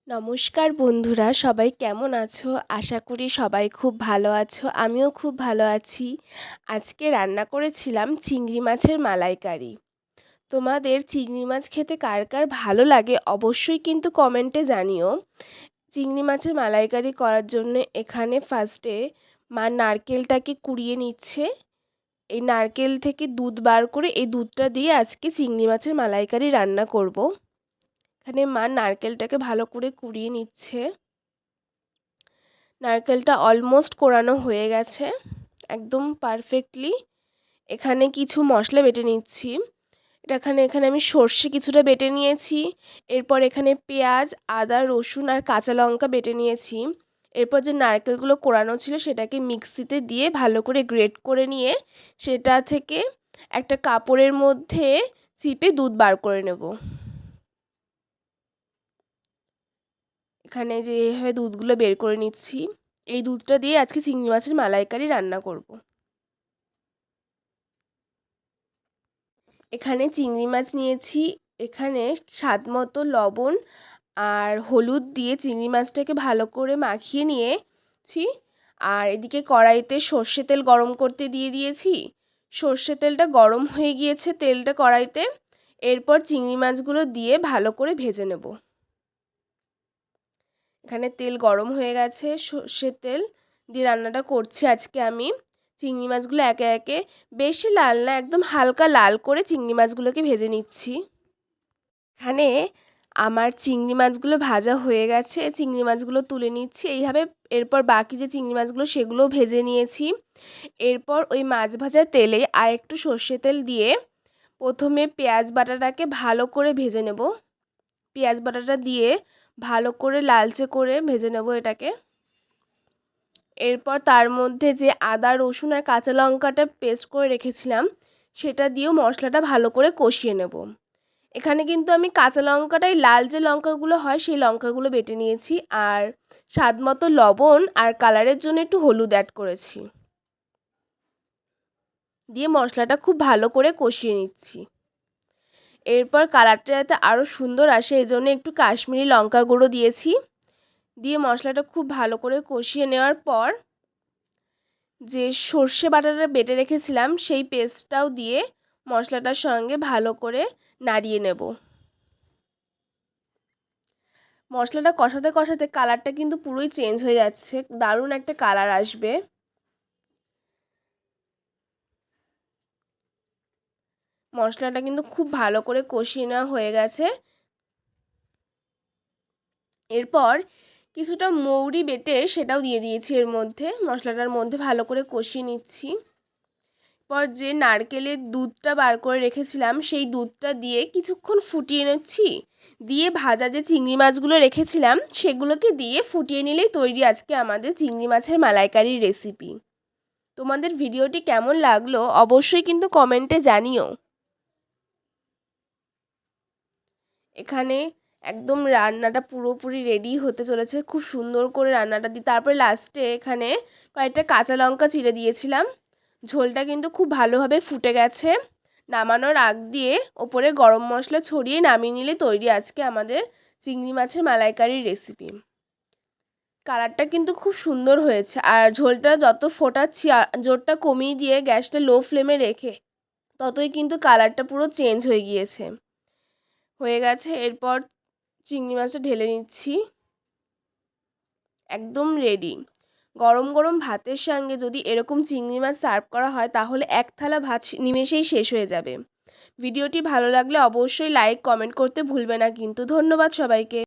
নমস্কার বন্ধুরা, সবাই কেমন আছো? আশা করি সবাই খুব ভালো আছো। আমিও খুব ভালো আছি। আজকে রান্না করেছিলাম চিংড়ি মাছের মালাইকারি। তোমাদের চিংড়ি মাছ খেতে কার কার ভালো লাগে অবশ্যই কিন্তু কমেন্টে জানিও। চিংড়ি মাছের মালাইকারি করার জন্য এখানে ফার্স্টে মা নারকেলটাকে কুড়িয়ে নিচ্ছে। এই নারকেল থেকে দুধ বার করে এই দুধটা দিয়ে আজকে চিংড়ি মাছের মালাইকারি রান্না করব। এখানে মা নারকেলটাকে ভালো করে কুড়িয়ে নিচ্ছে। নারকেলটা অলমোস্ট কোরানো হয়ে গেছে একদম পারফেক্টলি। এখানে কিছু মশলা বেটে নিচ্ছি। এখানে আমি সর্ষে কিছুটা বেটে নিয়েছি। এরপর এখানে পেঁয়াজ, আদা, রসুন আর কাঁচা লঙ্কা বেটে নিয়েছি। এরপর যে নারকেলগুলো কোরানো ছিল সেটাকে মিক্সিতে দিয়ে ভালো করে গ্রেট করে নিয়ে সেটা থেকে একটা কাপড়ের মধ্যে চিপে দুধ বার করে নেব। এখানে যে এভাবে দুধগুলো বের করে নিচ্ছি। এই দুধটা দিয়ে আজকে চিংড়ি মাছের মালাইকারি রান্না করব। এখানে চিংড়ি মাছ নিয়েছি। এখানে স্বাদ মতো লবণ আর হলুদ দিয়ে চিংড়ি মাছটাকে ভালো করে মাখিয়ে নিয়েছি। আর এদিকে কড়াইতে সর্ষে তেল গরম করতে দিয়ে দিয়েছি। সর্ষে তেলটা গরম হয়ে গিয়েছে তেলটা কড়াইতে। এরপর চিংড়ি মাছগুলো দিয়ে ভালো করে ভেজে নেব। এখানে তেল গরম হয়ে গেছে, সর্ষের তেল দিয়ে রান্নাটা করছি আজকে আমি। চিংড়ি মাছগুলো একে একে, বেশি লাল না, একদম হালকা লাল করে চিংড়ি মাছগুলোকে ভেজে নিচ্ছি। এখানে আমার চিংড়ি মাছগুলো ভাজা হয়ে গেছে, চিংড়ি মাছগুলো তুলে নিচ্ছি এইভাবে। এরপর বাকি যে চিংড়ি মাছগুলো সেগুলোও ভেজে নিয়েছি। এরপর ওই মাছ ভাজার তেলে আর একটু সর্ষে তেল দিয়ে প্রথমে পেঁয়াজ বাটাটাকে ভালো করে ভেজে নেব। পেঁয়াজ বাটাটা দিয়ে ভালো করে লালচে করে ভেজে নেব এটাকে। এরপর তার মধ্যে যে আদা, রসুন আর কাঁচা লঙ্কাটা পেস্ট করে রেখেছিলাম সেটা দিয়েও মশলাটা ভালো করে কষিয়ে নেব। এখানে কিন্তু আমি কাঁচা লঙ্কাটাই, লাল যে লঙ্কাগুলো হয় সেই লঙ্কাগুলো বেটে নিয়েছি। আর স্বাদ মতো লবণ আর কালারের জন্য একটু হলুদ অ্যাড করেছি। দিয়ে মশলাটা খুব ভালো করে কষিয়ে নিচ্ছি। এরপর কালারটা যাতে আরও সুন্দর আসে এই জন্য একটু কাশ্মীরি লঙ্কা গুঁড়ো দিয়েছি। দিয়ে মশলাটা খুব ভালো করে কষিয়ে নেওয়ার পর যে সর্ষে বাটাটা বেটে রেখেছিলাম সেই পেস্টটাও দিয়ে মশলাটার সঙ্গে ভালো করে নাড়িয়ে নেব। মশলাটা কষাতে কষাতে কালারটা কিন্তু পুরোই চেঞ্জ হয়ে যাচ্ছে, দারুণ একটা কালার আসবে। মশলাটা কিন্তু খুব ভালো করে কষিয়ে নেওয়া হয়ে গেছে। এরপর কিছুটা মৌরি বেটে সেটাও দিয়ে দিয়েছি এর মধ্যে, মশলাটার মধ্যে ভালো করে কষিয়ে নিচ্ছি। পর যে নারকেলের দুধটা বার করে রেখেছিলাম সেই দুধটা দিয়ে কিছুক্ষণ ফুটিয়ে নিচ্ছি। দিয়ে ভাজা যে চিংড়ি মাছগুলো রেখেছিলাম সেগুলোকে দিয়ে ফুটিয়ে নিলেই তৈরি আজকে আমাদের চিংড়ি মাছের মালাইকারির রেসিপি। তোমাদের ভিডিওটি কেমন লাগলো অবশ্যই কিন্তু কমেন্টে জানিও। এখানে একদম রান্নাটা পুরোপুরি রেডি হতে চলেছে, খুব সুন্দর করে রান্নাটা দিই। তারপরে লাস্টে এখানে কয়েকটা কাঁচা লঙ্কা চিড়ে দিয়েছিলাম। ঝোলটা কিন্তু খুব ভালোভাবে ফুটে গেছে। নামানোর আগ দিয়ে ওপরে গরম মশলা ছড়িয়ে নামিয়ে নিলে তৈরি আজকে আমাদের চিংড়ি মাছের মালাইকারির রেসিপি। কালারটা কিন্তু খুব সুন্দর হয়েছে। আর ঝোলটা যত ফোটাচ্ছি জোরটা কমিয়ে দিয়ে গ্যাসটা লো ফ্লেমে রেখে ততই কিন্তু কালারটা পুরো চেঞ্জ হয়ে গিয়েছে, হয়ে গেছে। এরপর চিংড়ি মাছটা ঢেলে নিচ্ছি, একদম রেডি। গরম গরম ভাতের সঙ্গে যদি এরকম চিংড়ি মাছ সার্ভ করা হয় তাহলে এক থালা ভাত নিমেষেই শেষ হয়ে যাবে। ভিডিওটি ভালো লাগলে অবশ্যই লাইক কমেন্ট করতে ভুলবে না কিন্তু। ধন্যবাদ সবাইকে।